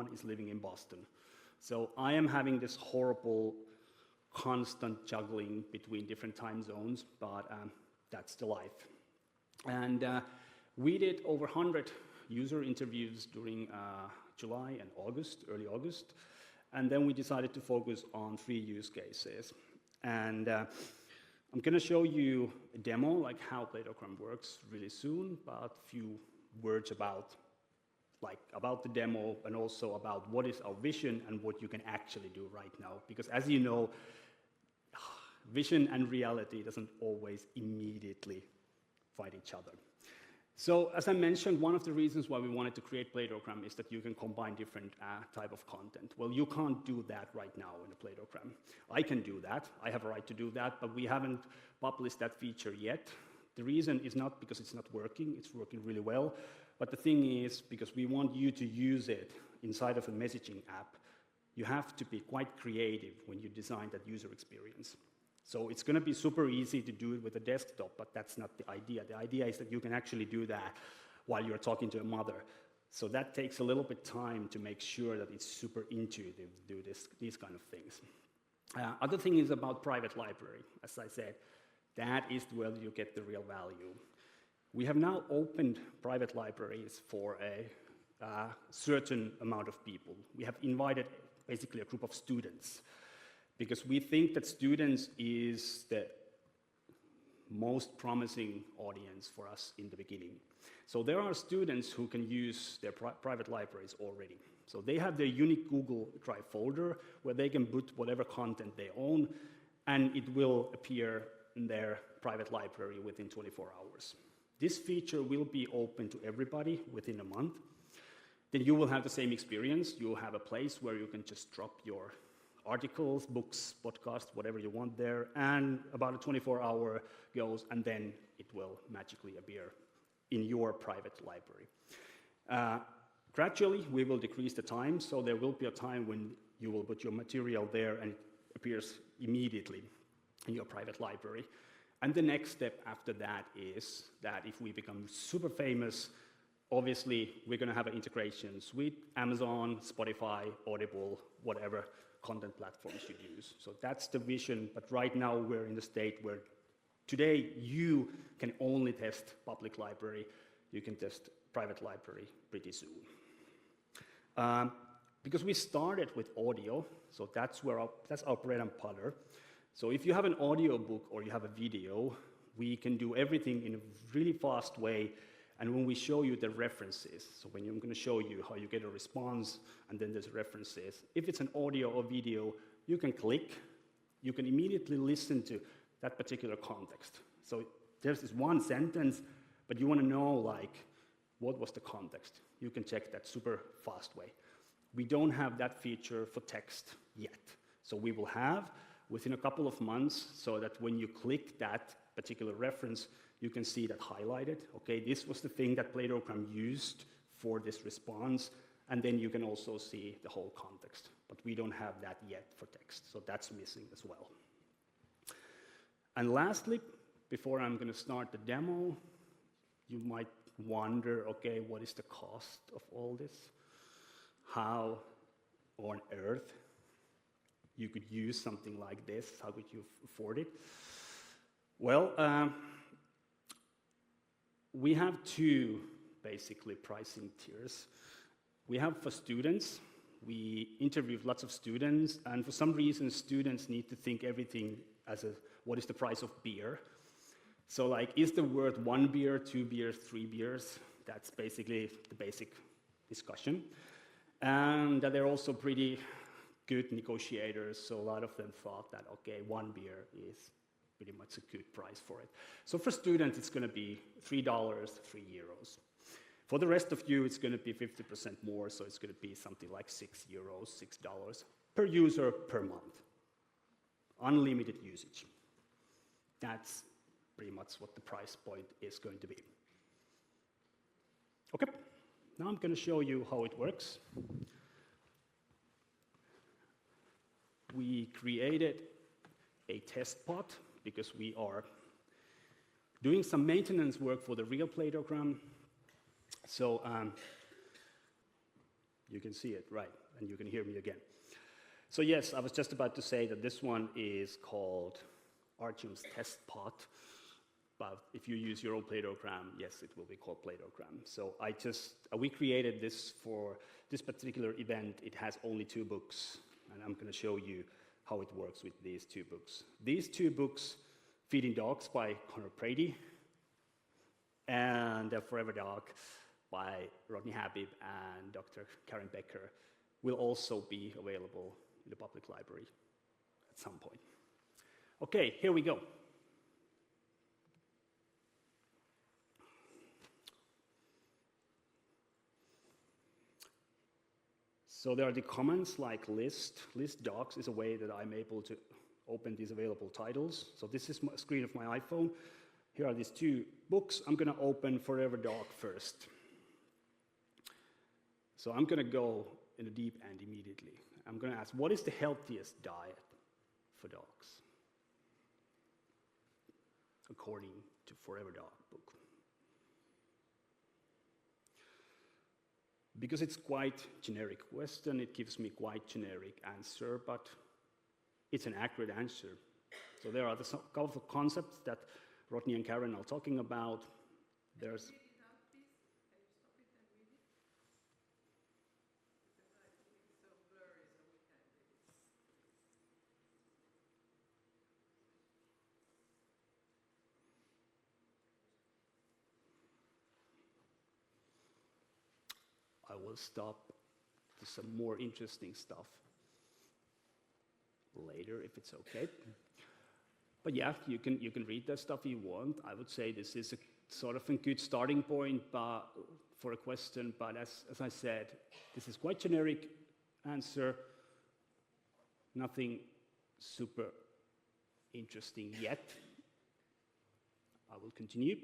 one is living in Boston. So I am having this horrible, constant juggling between different time zones, but that's the life. And we did over 100 user interviews during July and August, early August, and then we decided to focus on 3 use cases. And I'm going to show you a demo, like how Platogram works really soon, but a few words about the demo and also about what is our vision and what you can actually do right now. Because as you know, vision and reality doesn't always immediately fight each other. So as I mentioned, one of the reasons why we wanted to create Platogram is that you can combine different type of content. Well, you can't do that right now in a Platogram. I can do that. I have a right to do that, but we haven't published that feature yet. The reason is not because it's not working. It's working really well. But the thing is, because we want you to use it inside of a messaging app, you have to be quite creative when you design that user experience. So it's going to be super easy to do it with a desktop, but that's not the idea. The idea is that you can actually do that while you're talking to a mother. So that takes a little bit time to make sure that it's super intuitive to do these kind of things. Other thing is about private library. As I said, that is where you get the real value. We have now opened private libraries for a certain amount of people. We have invited basically a group of students, because we think that students is the most promising audience for us in the beginning. So there are students who can use their private libraries already. So they have their unique Google Drive folder where they can put whatever content they own, and it will appear in their private library within 24 hours. This feature will be open to everybody within a month. Then you will have the same experience. You will have a place where you can just drop your articles, books, podcasts, whatever you want there, and about a 24-hour goes, and then it will magically appear in your private library. Gradually, we will decrease the time, so there will be a time when you will put your material there and it appears immediately in your private library. And the next step after that is that if we become super famous, obviously we're going to have integrations with Amazon, Spotify, Audible, whatever content platforms you use. So that's the vision, but right now we're in the state where today you can only test public library, you can test private library pretty soon. Because we started with audio, so that's our bread and butter. So if you have an audio book or you have a video, we can do everything in a really fast way. And when we show you the references, so when I'm going to show you how you get a response, and then there's references. If it's an audio or video, you can click, you can immediately listen to that particular context. So there's this one sentence, but you want to know, like, what was the context? You can check that super fast way. We don't have that feature for text yet. So we will have within a couple of months, so that when you click that particular reference, you can see that highlighted. Okay, this was the thing that Platogram used for this response, and then you can also see the whole context. But we don't have that yet for text, so that's missing as well. And lastly, before I'm going to start the demo, you might wonder, okay, what is the cost of all this? How on earth you could use something like this? How could you afford it? Well, we have 2 basically pricing tiers. We have for students. We interviewed lots of students, and for some reason students need to think everything as what is the price of beer. So like, is the worth 1 beer, 2 beers, 3 beers? That's basically the basic discussion. And they're also pretty good negotiators, so a lot of them thought that, okay, 1 beer is pretty much a good price for it. So for students, it's going to be $3, €3. For the rest of you, it's going to be 50% more, so it's going to be something like €6, $6 per user per month. Unlimited usage. That's pretty much what the price point is going to be. Okay, now I'm going to show you how it works. We created a test pod because we are doing some maintenance work for the real Platogram. So You can see it, right, and you can hear me again. So yes, I was just about to say that this one is called Artium's test pot, but if you use your own Platogram, yes, it will be called Platogram. So we created this for this particular event. It has only 2 books, and I'm going to show you how it works with these 2 books. These 2 books, Feeding Dogs by Connor Brady and Forever Dog by Rodney Habib and Dr. Karen Becker, will also be available in the public library at some point. Okay, here we go. So there are the comments like list. List docs is a way that I'm able to open these available titles. So this is my screen of my iPhone. Here are these 2 books. I'm going to open Forever Dog first. So I'm going to go in the deep end immediately. I'm going to ask, what is the healthiest diet for dogs? According to Forever Dog book. Because it's quite generic question, it gives me quite generic answer, but it's an accurate answer. So there are a couple of concepts that Rodney and Karen are talking about. There's I will stop to some more interesting stuff later if it's okay. But yeah, you can read that stuff if you want. I would say this is a sort of a good starting point for a question, but as I said, this is quite generic answer, nothing super interesting yet. I will continue.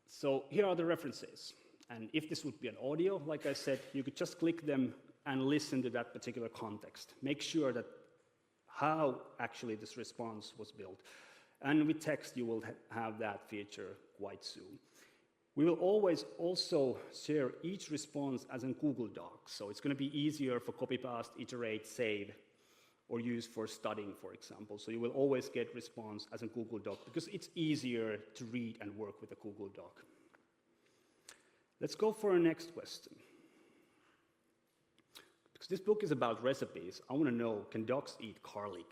So here are the references. And if this would be an audio, like I said, you could just click them and listen to that particular context. Make sure that how actually this response was built. And with text, you will have that feature quite soon. We will always also share each response as a Google Doc. So it's going to be easier for copy, paste, iterate, save, or use for studying, for example. So you will always get response as a Google Doc because it's easier to read and work with a Google Doc. Let's go for our next question. Because this book is about recipes, I want to know, can dogs eat garlic?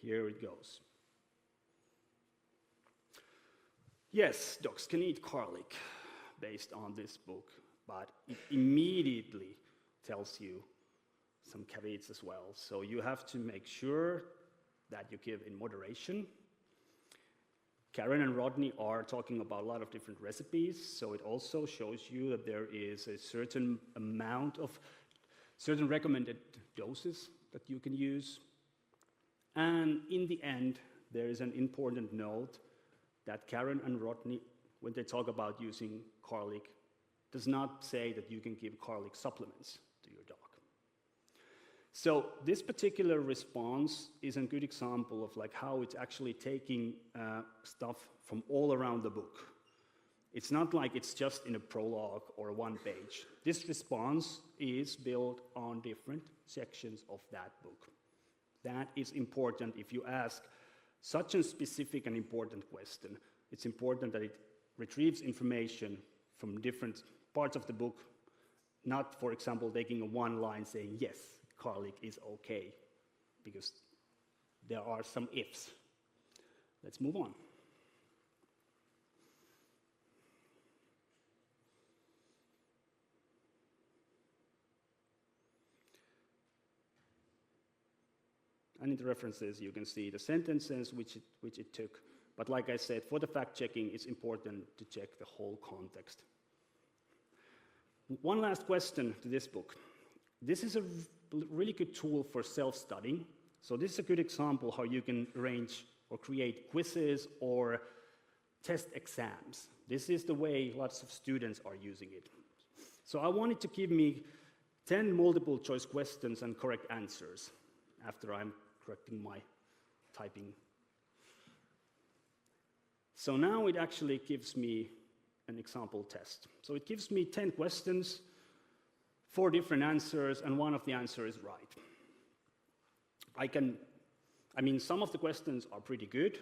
Here it goes. Yes, dogs can eat garlic based on this book, but it immediately tells you some caveats as well. So you have to make sure that you give in moderation. Karen and Rodney are talking about a lot of different recipes, so it also shows you that there is a certain amount of certain recommended doses that you can use. And in the end, there is an important note that Karen and Rodney, when they talk about using garlic, does not say that you can give garlic supplements to your dog. So this particular response is a good example of like how it's actually taking stuff from all around the book. It's not like it's just in a prologue or one page. This response is built on different sections of that book. That is important if you ask such a specific and important question. It's important that it retrieves information from different parts of the book, not, for example, taking a one line saying, yes, garlic is okay, because there are some ifs. Let's move on. And in the references, you can see the sentences which it took. But like I said, for the fact-checking, it's important to check the whole context. One last question to this book. This is a really good tool for self-studying. So this is a good example how you can arrange or create quizzes or test exams. This is the way lots of students are using it. So I wanted to give me 10 multiple choice questions and correct answers after I'm correcting my typing. So now it actually gives me an example test. So it gives me 10 questions, 4 different answers, and one of the answers is right. Some of the questions are pretty good.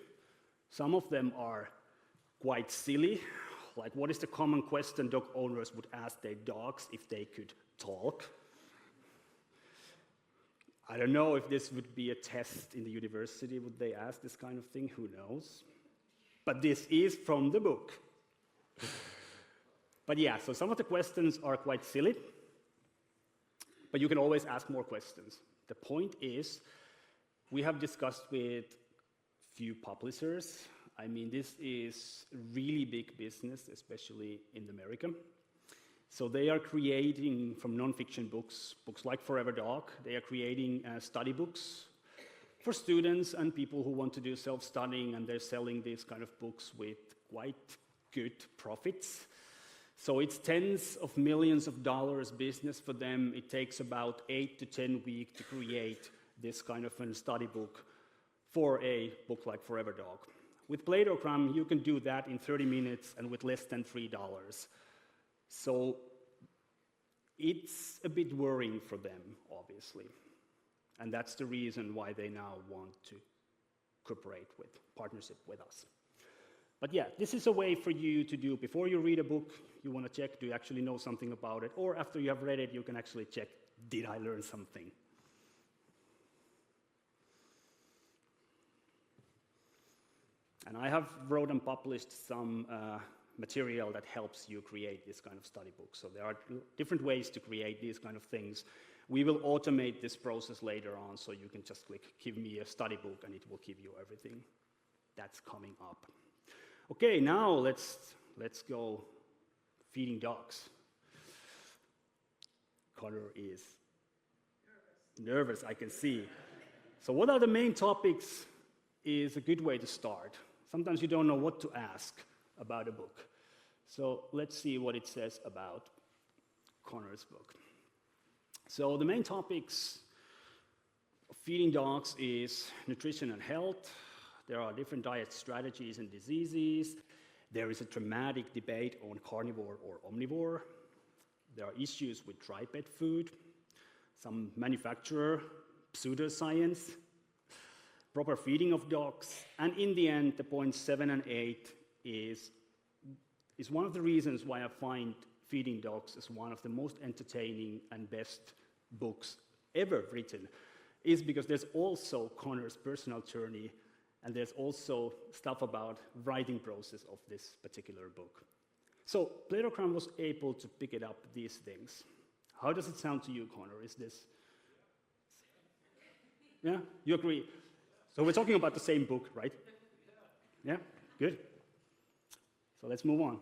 Some of them are quite silly, like what is the common question dog owners would ask their dogs if they could talk? I don't know if this would be a test in the university, would they ask this kind of thing? Who knows? But this is from the book. But yeah, so some of the questions are quite silly, but you can always ask more questions. The point is, we have discussed with few publishers. This is really big business, especially in America. So they are creating, from non-fiction books like Forever Dog, they are creating study books for students and people who want to do self-studying, and they're selling these kind of books with quite good profits. So it's tens of millions of dollars business for them. It takes about 8 to 10 weeks to create this kind of a study book for a book like Forever Dog. With Platogram, you can do that in 30 minutes and with less than $3. So it's a bit worrying for them, obviously. And that's the reason why they now want to cooperate with, partnership with us. But yeah, this is a way for you to do, before you read a book, you want to check, do you actually know something about it? Or after you have read it, you can actually check, did I learn something? And I have wrote and published some material that helps you create this kind of study book. So there are different ways to create these kind of things. We will automate this process later on, so you can just click, give me a study book, and it will give you everything that's coming up. Okay, now let's go feeding dogs. Connor is nervous, I can see. So what are the main topics is a good way to start. Sometimes you don't know what to ask about a book. So let's see what it says about Connor's book. So the main topics of feeding dogs is nutrition and health. There are different diet strategies and diseases. There is a dramatic debate on carnivore or omnivore. There are issues with dry pet food, some manufacturer, pseudoscience, proper feeding of dogs, and in the end, the points 7 and 8 is one of the reasons why I find Feeding Dogs is one of the most entertaining and best books ever written, is because there's also Connor's personal journey, and there's also stuff about writing process of this particular book. So Platogram was able to pick it up, these things. How does it sound to you, Connor? Is this... Yeah, you agree? So we're talking about the same book, right? Yeah, good. So let's move on.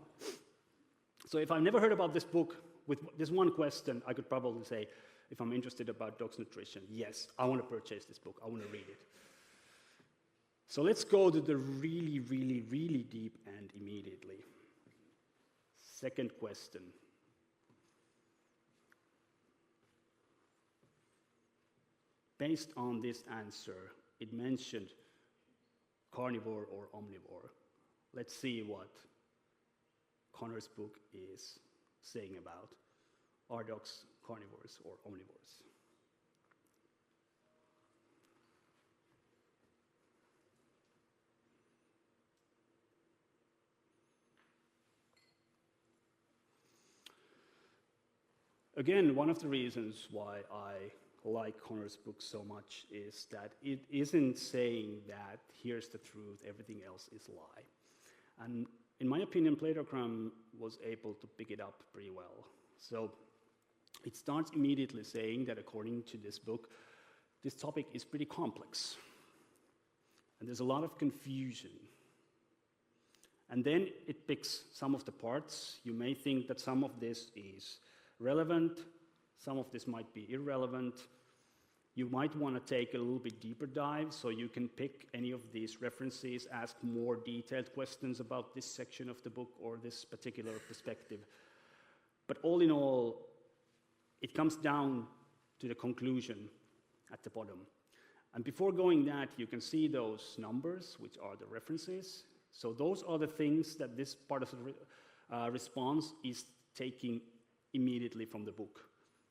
So if I've never heard about this book, with this one question, I could probably say, if I'm interested about dogs nutrition, yes, I want to purchase this book, I want to read it. So let's go to the really, really, really deep end immediately. Second question. Based on this answer, it mentioned carnivore or omnivore. Let's see what Connor's book is saying about, are dogs carnivores or omnivores? Again, one of the reasons why I like Connor's book so much is that it isn't saying that here's the truth, everything else is a lie. And in my opinion, Platogram was able to pick it up pretty well. So it starts immediately saying that according to this book, this topic is pretty complex. And there's a lot of confusion. And then it picks some of the parts. You may think that some of this is relevant, some of this might be irrelevant. You might want to take a little bit deeper dive, so you can pick any of these references, ask more detailed questions about this section of the book or this particular perspective. But all in all, it comes down to the conclusion at the bottom. And before going that, you can see those numbers, which are the references. So those are the things that this part of the response is taking immediately from the book.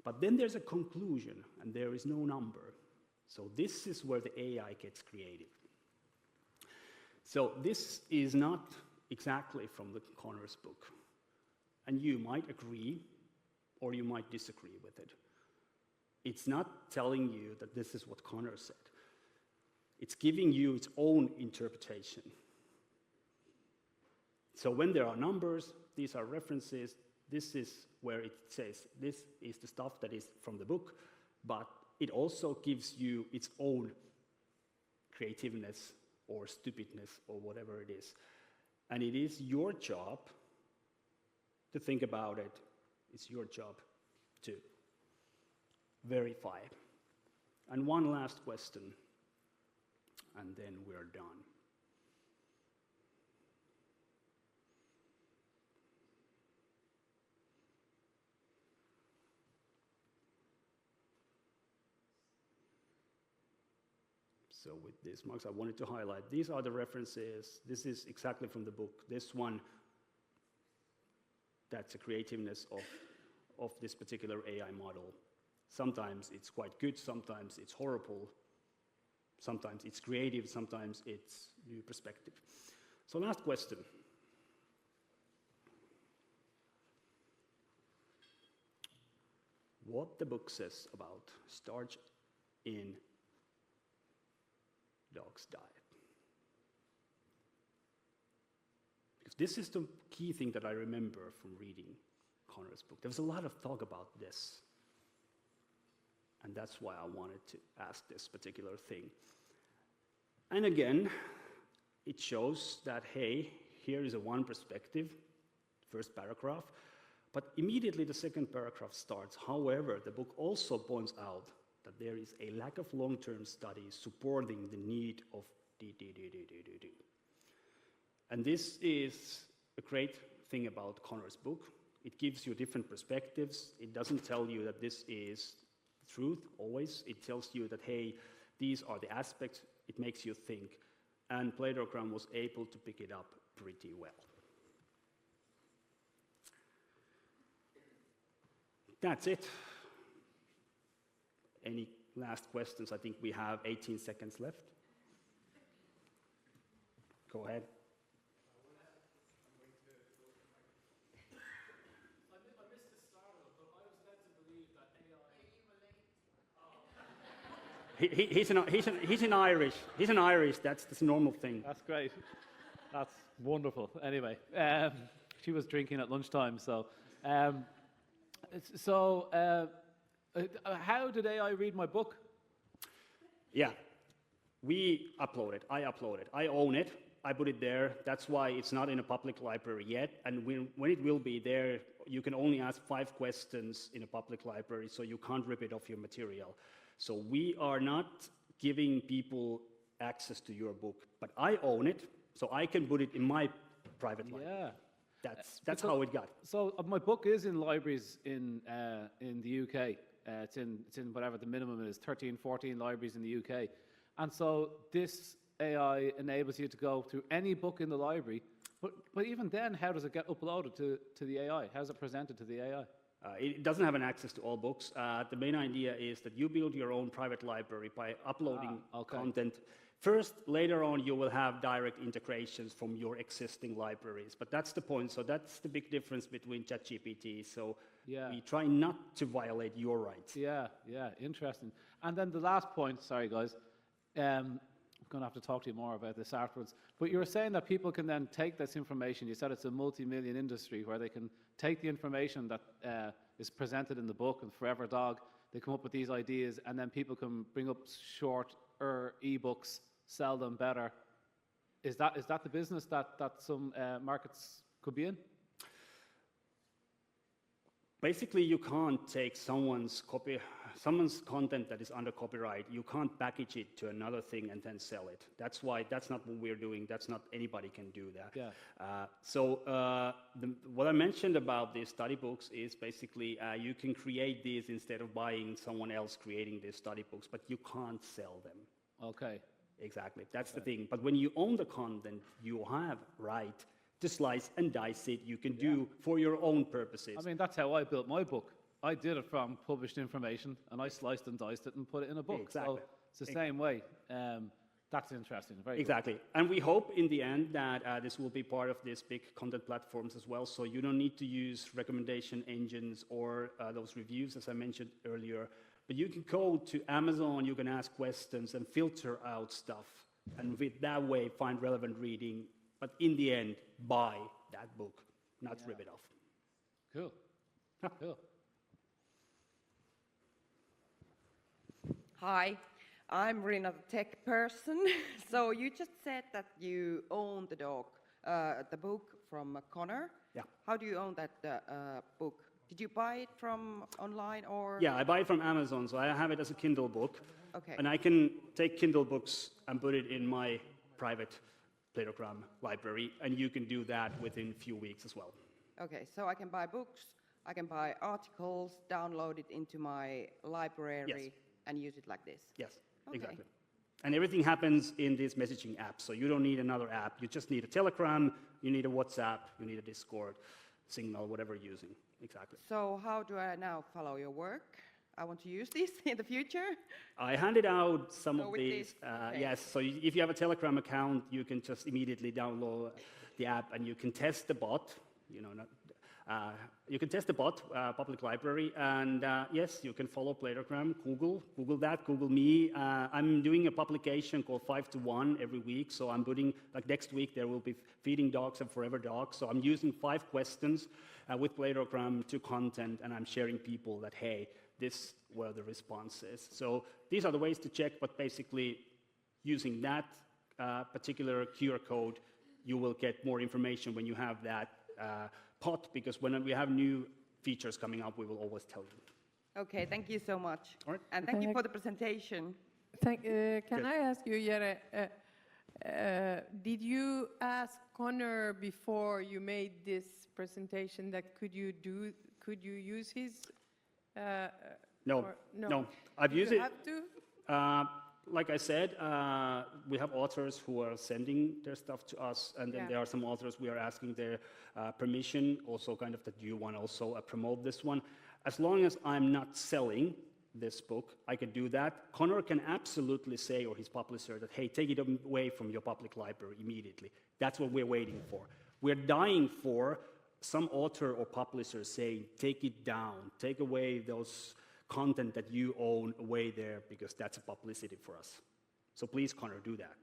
But then there's a conclusion, and there is no number. So this is where the AI gets creative. So this is not exactly from the Connor's book. And you might agree, or you might disagree with it. It's not telling you that this is what Connor said. It's giving you its own interpretation. So when there are numbers, these are references, this is where it says this is the stuff that is from the book, but it also gives you its own creativeness or stupidness or whatever it is. And it is your job to think about it. It's your job to verify. And one last question, and then we're done. So with these marks, I wanted to highlight, these are the references. This is exactly from the book. This one, that's the creativeness of this particular AI model. Sometimes it's quite good, sometimes it's horrible, sometimes it's creative, sometimes it's new perspective. So last question. What the book says about starch in dog's diet. Because this is the key thing that I remember from reading Connor's book. There was a lot of talk about this. And that's why I wanted to ask this particular thing. And again, it shows that, hey, here is a one perspective, first paragraph, but immediately the second paragraph starts. However, the book also points out that there is a lack of long-term studies supporting the need of D. And this is a great thing about Connor's book. It gives you different perspectives. It doesn't tell you that this is the truth always. It tells you that, hey, these are the aspects. It makes you think. And Platogram was able to pick it up pretty well. That's it. Any last questions? I think we have 18 seconds left. Go ahead. I missed the start of it, but I was led to believe that AI... He's an Irish. He's an Irish. That's the normal thing. That's great. That's wonderful. Anyway, she was drinking at lunchtime, so... how did AI read my book? Yeah, we upload it. I upload it. I own it. I put it there. That's why it's not in a public library yet. And when it will be there, you can only ask 5 questions in a public library, so you can't rip it off your material. So we are not giving people access to your book, but I own it, so I can put it in my private library. Yeah. That's how it got. So my book is in libraries in the UK. It's in whatever the minimum is, 13, 14 libraries in the UK. And so this AI enables you to go through any book in the library. But even then, how does it get uploaded to the AI? How is it presented to the AI? It doesn't have an access to all books. The main idea is that you build your own private library by uploading content. First, later on, you will have direct integrations from your existing libraries. But that's the point. So that's the big difference between ChatGPT. So we try not to violate your rights. Yeah, interesting. And then the last point, sorry guys, I'm going to have to talk to you more about this afterwards. But you were saying that people can then take this information. You said it's a multi-million industry where they can take the information that is presented in the book and Forever Dog. They come up with these ideas, and then people can bring up shorter e-books, sell them better. Is that the business that some markets could be in? Basically, you can't take someone's someone's content that is under copyright, you can't package it to another thing and then sell it. That's why that's not what we're doing. That's not anybody can do that. Yeah. What I mentioned about these study books is basically you can create these instead of buying someone else creating these study books, but you can't sell them. Okay. Exactly. That's the thing. But when you own the content, you have right to slice and dice it. You can do for your own purposes. I mean, that's how I built my book. I did it from published information, and I sliced and diced it and put it in a book. Exactly. So it's the same way. That's interesting. Very exactly. Good. And we hope in the end that this will be part of these big content platforms as well. So you don't need to use recommendation engines or those reviews, as I mentioned earlier. But you can go to Amazon, you can ask questions and filter out stuff. And with that way, find relevant reading. But in the end, buy that book, not rip it off. Cool. Cool. Hi, I'm Rina, the tech person. So you just said that you own the book from Connor. Yeah. How do you own that book? Did you buy it from online or? Yeah, I buy it from Amazon, so I have it as a Kindle book. Okay. And I can take Kindle books and put it in my private Platogram library, and you can do that within a few weeks as well. Okay, so I can buy books, I can buy articles, download it into my library, and use it like this. Yes, Okay. exactly. And everything happens in this messaging app, so you don't need another app. You just need a Telegram, you need a WhatsApp, you need a Discord, Signal, whatever you're using. Exactly. So how do I now follow your work? I want to use this in the future. I handed out some of with these. this, okay. Yes, so if you have a Telegram account, you can just immediately download the app and you can test the bot. You can test the bot, public library, and yes, you can follow Platogram, Google that, Google me. I'm doing a publication called 5 to 1 every week, so I'm putting, like next week there will be feeding dogs and forever dogs, so I'm using 5 questions with Platogram to content, and I'm sharing people that, hey, this were the responses. So these are the ways to check, but basically using that particular QR code, you will get more information when you have that pot, because when we have new features coming up, we will always tell you. Okay, thank you so much. All right. And thank you for the presentation. Can I ask you, Jere, did you ask Connor before you made this presentation that could you use his? No. I've used you it. Have to? Like I said, we have authors who are sending their stuff to us, and then there are some authors we are asking their permission, also kind of that you want to also promote this one. As long as I'm not selling this book, I can do that. Connor can absolutely say, or his publisher, that, hey, take it away from your public library immediately. That's what we're waiting for. We're dying for some author or publisher saying, take it down, take away those content that you own away there, because that's a publicity for us. So please, Connor, do that.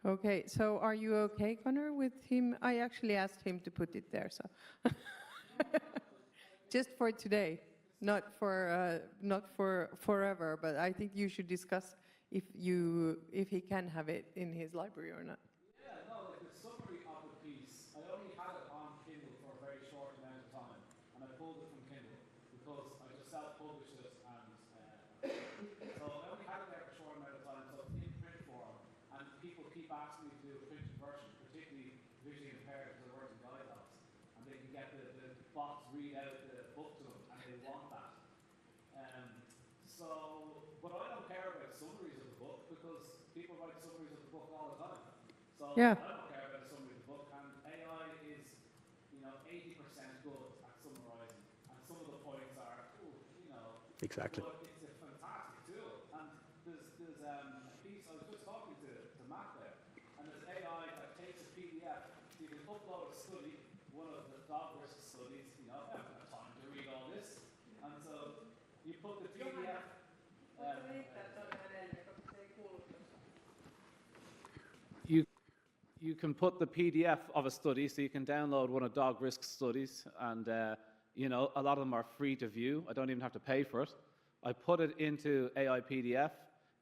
Okay, so are you okay, Connor, with him? I actually asked him to put it there, so. Just for today, not for forever, but I think you should discuss if he can have it in his library or not. Yeah, no, like the summary of the piece, I only had it on Kindle for a very short amount of time, and I pulled it from Kindle because I just self-published it, and so I only had it there for a short amount of time, so it's in print form, and people keep asking me to do a printed version, particularly visually impaired because I work in guide dogs, and they can get the bots read out the book to them, and they want that. But I don't care about summaries of the book because people write summaries of the book all the time. So Yeah. I don't care about a summary of the book, and AI is, 80% good at summarizing, and some of the points are, Exactly. but it's a fantastic tool. And there's a piece, I was just talking to Matt there, and there's AI that takes a PDF, you can upload a study, one of the DogRisk studies, I haven't had time to read all this, and so you put the PDF. You can put the PDF of a study, so you can download one of DogRisk studies, and a lot of them are free to view. I don't even have to pay for it. I put it into AI PDF.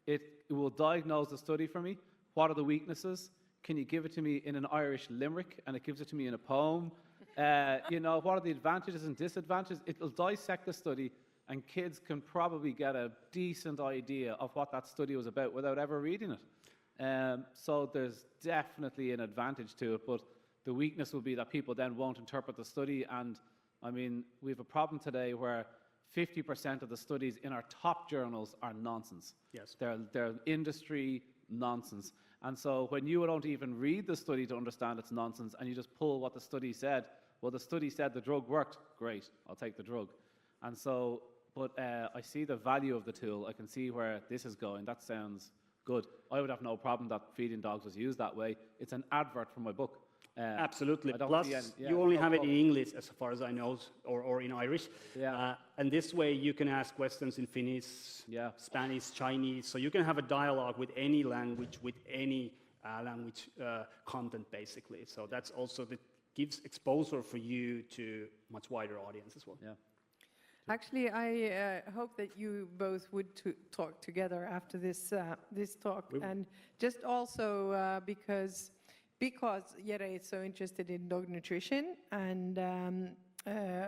It will diagnose the study for me. What are the weaknesses? Can you give it to me in an Irish limerick? And it gives it to me in a poem. You know, what are the advantages and disadvantages? It will dissect the study, and kids can probably get a decent idea of what that study was about without ever reading it. So there's definitely an advantage to it, but the weakness will be that people then won't interpret the study. And I mean, we have a problem today where 50% of the studies in our top journals are nonsense. Yes. They're industry nonsense. And so when you don't even read the study to understand it's nonsense, and you just pull what the study said, well, the study said the drug worked, great, I'll take the drug. And so, but I see the value of the tool. I can see where this is going. That sounds good. I would have no problem that feeding dogs was used that way. It's an advert for my book. Absolutely. I don't Plus, see any- yeah, you only no have it in problem. English, as far as I know, or in Irish. Yeah. And this way, you can ask questions in Finnish, Yeah. Spanish, Chinese. So you can have a dialogue with any language, with any language content, basically. So that's also that gives exposure for you to much wider audience as well. Yeah. Actually, I hope that you both would talk together after this talk, and just also because Jere is so interested in dog nutrition, and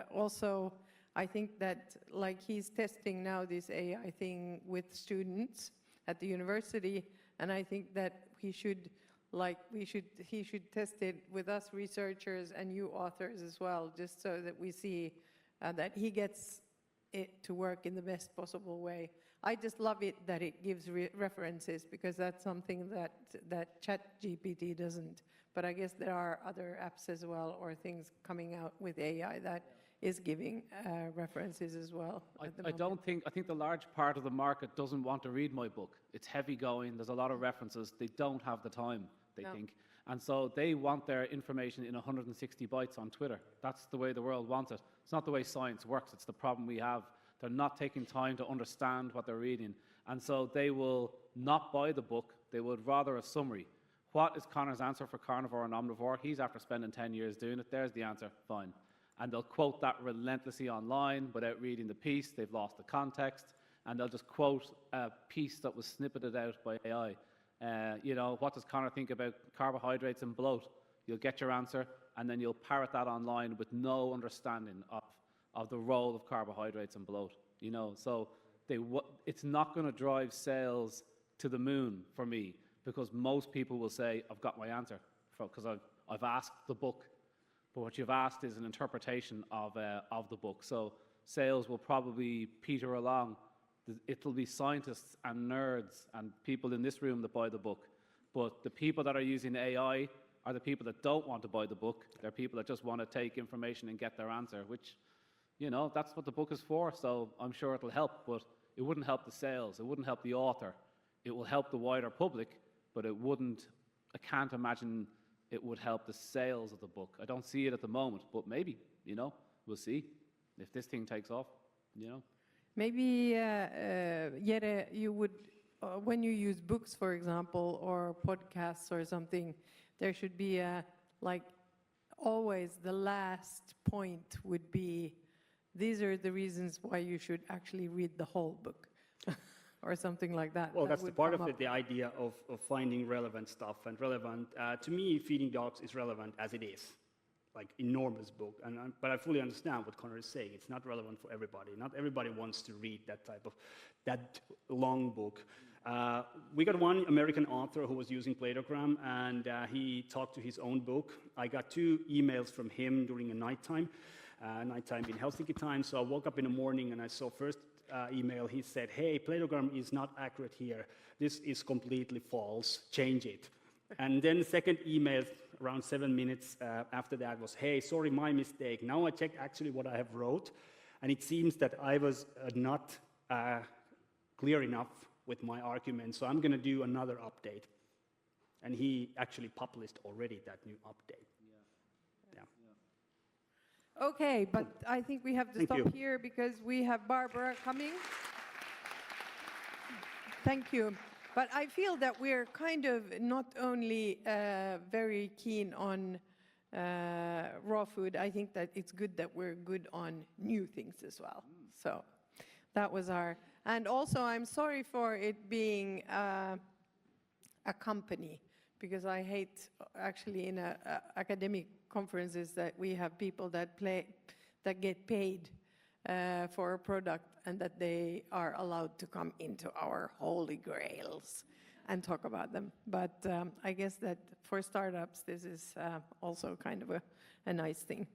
also I think that like he's testing now this AI thing with students at the university, and I think that he should test it with us researchers and you authors as well, just so that we see that he gets it to work in the best possible way. I just love it that it gives references, because that's something that ChatGPT doesn't. But I guess there are other apps as well, or things coming out with AI that is giving references as well. I think the large part of the market doesn't want to read my book. It's heavy going, there's a lot of references, they don't have the time, they think. And so they want their information in 160 bytes on Twitter. That's the way the world wants it. It's not the way science works, it's the problem we have. They're not taking time to understand what they're reading. And so they will not buy the book, they would rather a summary. What is Connor's answer for carnivore and omnivore? He's after spending 10 years doing it, there's the answer, fine. And they'll quote that relentlessly online without reading the piece, they've lost the context, and they'll just quote a piece that was snippeted out by AI. You know, what does Connor think about carbohydrates and bloat? You'll get your answer, and then you'll parrot that online with no understanding of the role of carbohydrates and bloat. You know, so it's not going to drive sales to the moon for me, because most people will say, I've got my answer, because I've asked the book. But what you've asked is an interpretation of the book. So sales will probably peter along. It'll be scientists and nerds and people in this room that buy the book. But the people that are using AI are the people that don't want to buy the book. They're people that just want to take information and get their answer, which, you know, that's what the book is for. So I'm sure it'll help, but it wouldn't help the sales. It wouldn't help the author. It will help the wider public, but it wouldn't, I can't imagine it would help the sales of the book. I don't see it at the moment, but maybe, you know, we'll see if this thing takes off, you know. Maybe, Jere, you would, when you use books, for example, or podcasts or something, there should be like always the last point would be, these are the reasons why you should actually read the whole book. Or something like that. Well, that that's the would part come of up. it, the idea of finding relevant stuff. And relevant, to me, feeding dogs is relevant as it is. Like, enormous book. But I fully understand what Connor is saying. It's not relevant for everybody. Not everybody wants to read that long book. We got one American author who was using Platogram, and he talked to his own book. I got 2 emails from him during a nighttime in Helsinki time. So I woke up in the morning and I saw first email, he said, hey, Platogram is not accurate here. This is completely false. Change it. And then the second email, around 7 minutes after that, was, hey, sorry, my mistake. Now I checked actually what I have wrote, and it seems that I was not clear enough with my argument, so I'm going to do another update. And he actually published already that new update. Okay, but I think we have to Thank stop you. here because we have Barbara coming. Thank you. But I feel that we're kind of not only very keen on raw food, I think that it's good that we're good on new things as well. So that was and also I'm sorry for it being a company, because I hate actually in academic conferences that we have people that get paid for a product and that they are allowed to come into our holy grails and talk about them. But I guess that for startups, this is also kind of a nice thing.